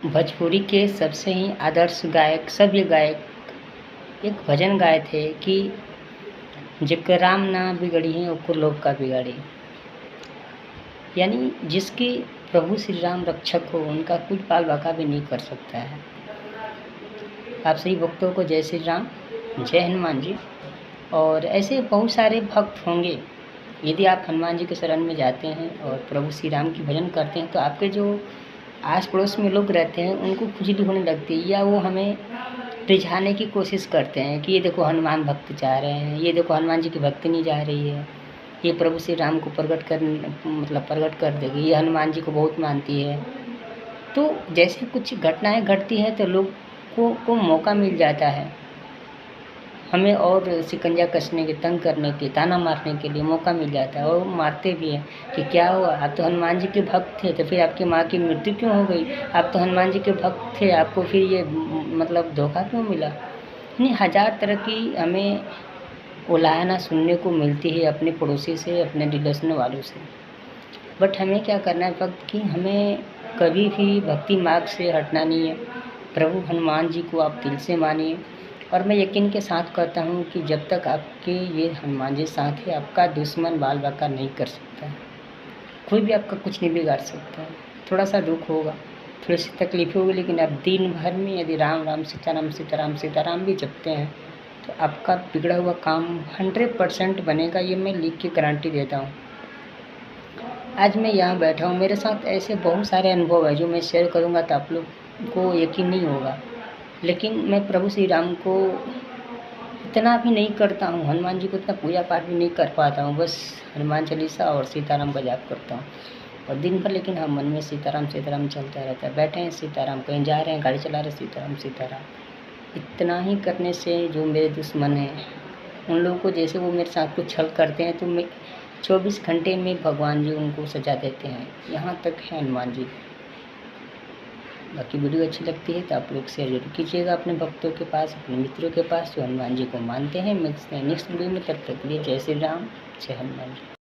भोजपुरी के सबसे ही आदर्श गायक सभ्य गायक एक भजन गाए थे कि जेकर राम ना बिगड़ी ओकर लोग का बिगाड़ी। यानी जिसकी प्रभु श्री राम रक्षक हो उनका कुछ बाल बाका भी नहीं कर सकता है। आप सभी भक्तों को जय श्री राम, जय हनुमान जी। और ऐसे बहुत सारे भक्त होंगे, यदि आप हनुमान जी के शरण में जाते हैं और प्रभु श्री राम की भजन करते हैं तो आपके जो आस पड़ोस में लोग रहते हैं उनको खुजली होने लगती है, या वो हमें रिझाने की कोशिश करते हैं कि ये देखो हनुमान भक्त जा रहे हैं, ये देखो हनुमान जी की भक्ति नहीं जा रही है, ये प्रभु श्री राम को प्रकट कर देगी, ये हनुमान जी को बहुत मानती है। तो जैसे कुछ घटनाएं घटती हैं तो लोगों को मौका मिल जाता है हमें और शिकंजा कसने के, तंग करने के, ताना मारने के लिए मौका मिल जाता है, और वो मारते भी हैं कि क्या हुआ, आप तो हनुमान जी के भक्त थे तो फिर आपकी माँ की मृत्यु क्यों हो गई, आप तो हनुमान जी के भक्त थे, आपको फिर ये धोखा क्यों मिला। यानी हज़ार तरह की हमें उलाहना सुनने को मिलती है अपने पड़ोसी से, अपने रिलेशन वालों से। बट हमें क्या करना है भक्त कि हमें कभी भी भक्ति मार्ग से हटना नहीं है। प्रभु हनुमान जी को आप दिल से मानिए, और मैं यकीन के साथ कहता हूँ कि जब तक आपके ये हनुमान जी साथ है, आपका दुश्मन बाल बाका नहीं कर सकता है, कोई भी आपका कुछ नहीं बिगाड़ सकता है। थोड़ा सा दुख होगा, थोड़ी सी तकलीफ होगी, लेकिन आप दिन भर में यदि राम राम सीताराम सीताराम सीताराम भी जपते हैं तो आपका बिगड़ा हुआ काम 100% बनेगा। ये मैं लिख के गारंटी देता हूँ। आज मैं यहाँ बैठा हूँ, मेरे साथ ऐसे बहुत सारे अनुभव है जो मैं शेयर करूँगा तो आप लोग को यकीन नहीं होगा, लेकिन मैं प्रभु श्री राम को इतना भी नहीं करता हूँ, हनुमान जी को इतना पूजा पाठ भी नहीं कर पाता हूँ, बस हनुमान चालीसा और सीताराम का जाप करता हूँ और दिन भर लेकिन हम मन में सीताराम सीताराम चलता रहता है। बैठे हैं सीताराम, कहीं जा रहे हैं गाड़ी चला रहे सीताराम सीताराम। इतना ही करने से जो मेरे दुश्मन हैं उन लोगों को, जैसे वो मेरे साथ कुछ छल करते हैं तो मैं 24 घंटे में भगवान जी उनको सजा देते हैं। यहाँ तक है हनुमान जी। बाकी वीडियो अच्छी लगती है तो आप लोग शेयर जरूर कीजिएगा अपने भक्तों के पास, अपने मित्रों के पास जो हनुमान जी को मानते हैं। मिलते हैं नेक्स्ट वीडियो में, तब तक के लिए जय श्री राम, जय हनुमान जी।